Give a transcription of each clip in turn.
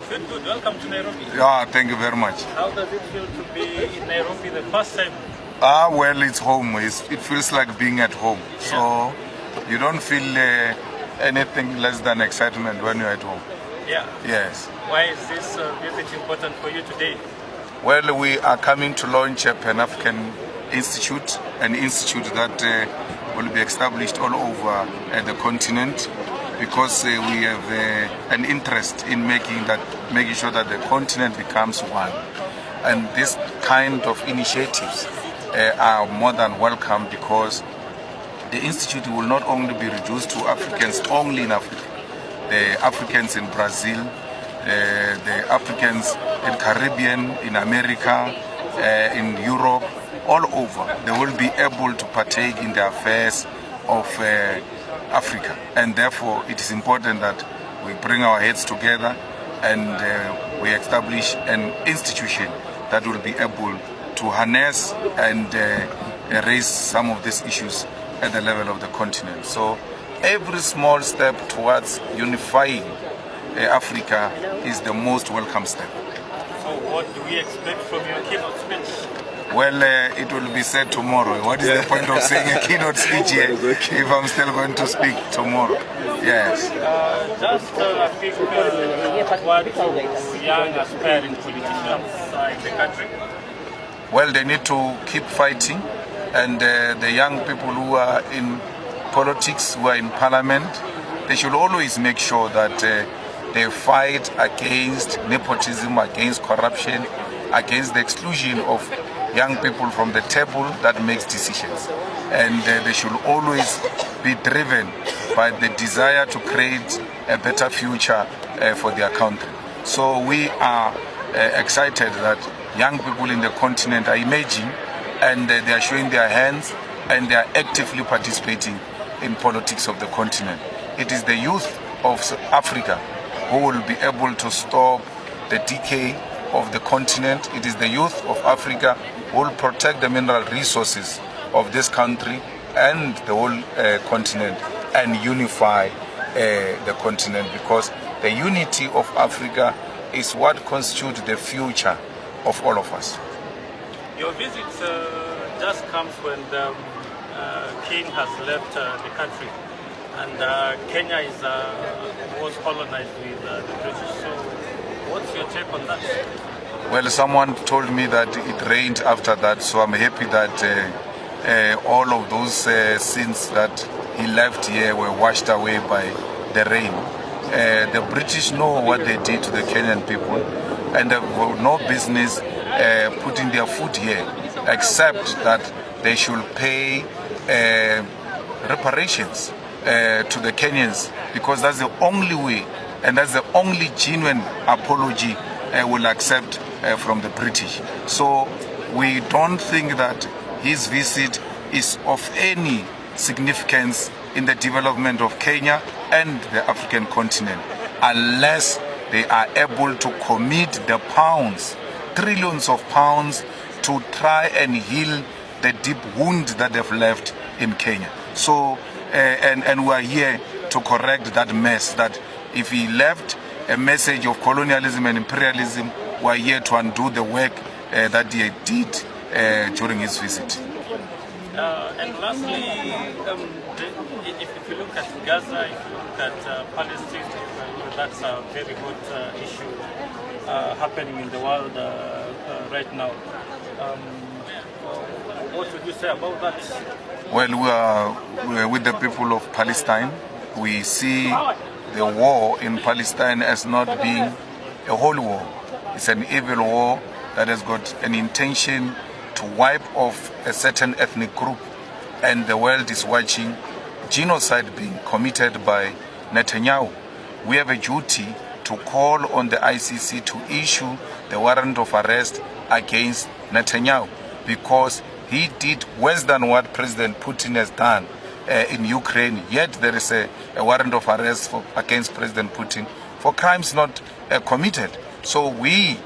Good, good. Welcome to Nairobi. Yeah, thank you very much. How does it feel to be in Nairobi the first time? Well, it's home. It feels like being at home. So you don't feel anything less than excitement when you're at home. Yeah. Yes. Why is this visit important for you today? Well, we are coming to launch a Pan-African Institute, an institute that will be established all over the continent, because we have an interest in making sure that the continent becomes one. And this kind of initiatives are more than welcome, because the institute will not only be reduced to Africans only in Africa. The Africans in Brazil, the Africans in Caribbean, in America, in Europe, all over, they will be able to partake in the affairs of Africa. And therefore it is important that we bring our heads together and we establish an institution that will be able to harness and raise some of these issues at the level of the continent. So every small step towards unifying Africa is the most welcome step. So what do we expect from your keynote speech? Well, it will be said tomorrow. What is the point of saying a keynote speech here if I'm still going to speak tomorrow? Yes. Just a quick word to young aspiring politicians in the country. Well, they need to keep fighting, and the young people who are in politics, who are in parliament, they should always make sure that they fight against nepotism, against corruption, against the exclusion of young people from the table that makes decisions. And they should always be driven by the desire to create a better future for their country. So we are excited that young people in the continent are emerging, and they are showing their hands, and they are actively participating in politics of the continent. It is the youth of Africa who will be able to stop the decay of the continent. It is the youth of Africa who will protect the mineral resources of this country and the whole continent, and unify the continent, because the unity of Africa is what constitutes the future of all of us. Your visit just comes when the king has left the country, and Kenya was colonized with the British. So what's your take on that? Well, someone told me that it rained after that, so I'm happy that all of those sins that he left here were washed away by the rain. The British know what they did to the Kenyan people, and they have no business putting their foot here, except that they should pay reparations to the Kenyans, because that's the only way, and that's the only genuine apology will accept from the British. So we don't think that his visit is of any significance in the development of Kenya and the African continent, unless they are able to commit the pounds, trillions of pounds, to try and heal the deep wound that they've left in Kenya. So and we are here to correct that mess, that if he left a message of colonialism and imperialism, we are here to undo the work that he did during his visit. And lastly, if you look at Gaza, if you look at Palestine, that's a very hot issue happening in the world right now. What would you say about that? Well, we are with the people of Palestine. We see the war in Palestine as not being a holy war. It's an evil war that has got an intention to wipe off a certain ethnic group, and the world is watching genocide being committed by Netanyahu. We have a duty to call on the ICC to issue the warrant of arrest against Netanyahu, because he did worse than what President Putin has done in Ukraine, yet there is a warrant of arrest against President Putin for crimes not committed. So we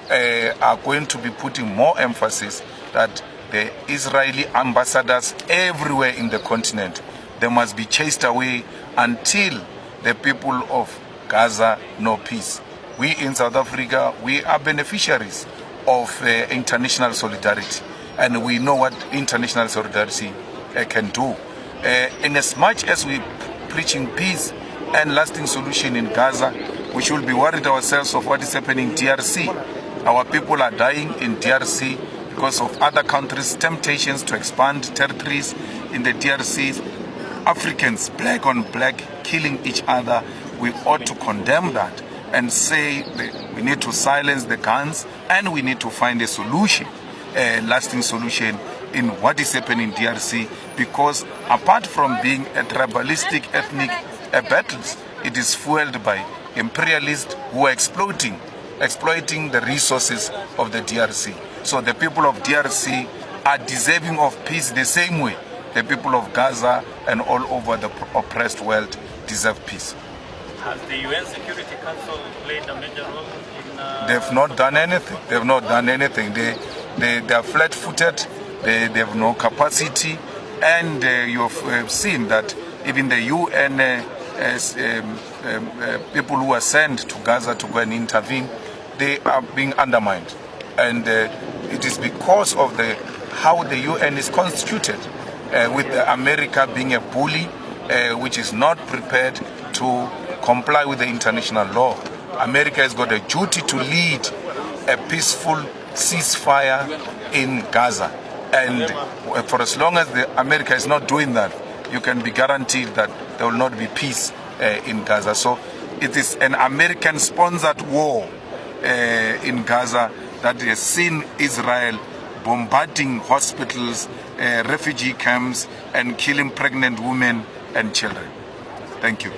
are going to be putting more emphasis that the Israeli ambassadors everywhere in the continent, they must be chased away until the people of Gaza know peace. we in South Africa, we are beneficiaries of international solidarity, and we know what international solidarity can do. In as much as we preaching peace and lasting solution in Gaza, we should be worried ourselves of what is happening in DRC. Our people are dying in DRC because of other countries' temptations to expand territories in the DRC. Africans, black on black, killing each other. We ought to condemn that and say we need to silence the guns, and we need to find a solution, a lasting solution in what is happening in DRC, because apart from being a tribalistic ethnic battles, it is fueled by imperialists who are exploiting the resources of the DRC. So the people of DRC are deserving of peace the same way the people of Gaza and all over the oppressed world deserve peace. Has the UN Security Council played a major role in... They've not done anything. They've not done anything. They are flat-footed. They have no capacity. And you've seen that even the UN people who are sent to Gaza to go and intervene, they are being undermined. And it is because of how the UN is constituted, with America being a bully, which is not prepared to comply with the international law. America has got a duty to lead a peaceful ceasefire in Gaza. And for as long as America is not doing that, you can be guaranteed that there will not be peace in Gaza. So it is an American-sponsored war in Gaza that has seen Israel bombarding hospitals, refugee camps, and killing pregnant women and children. Thank you.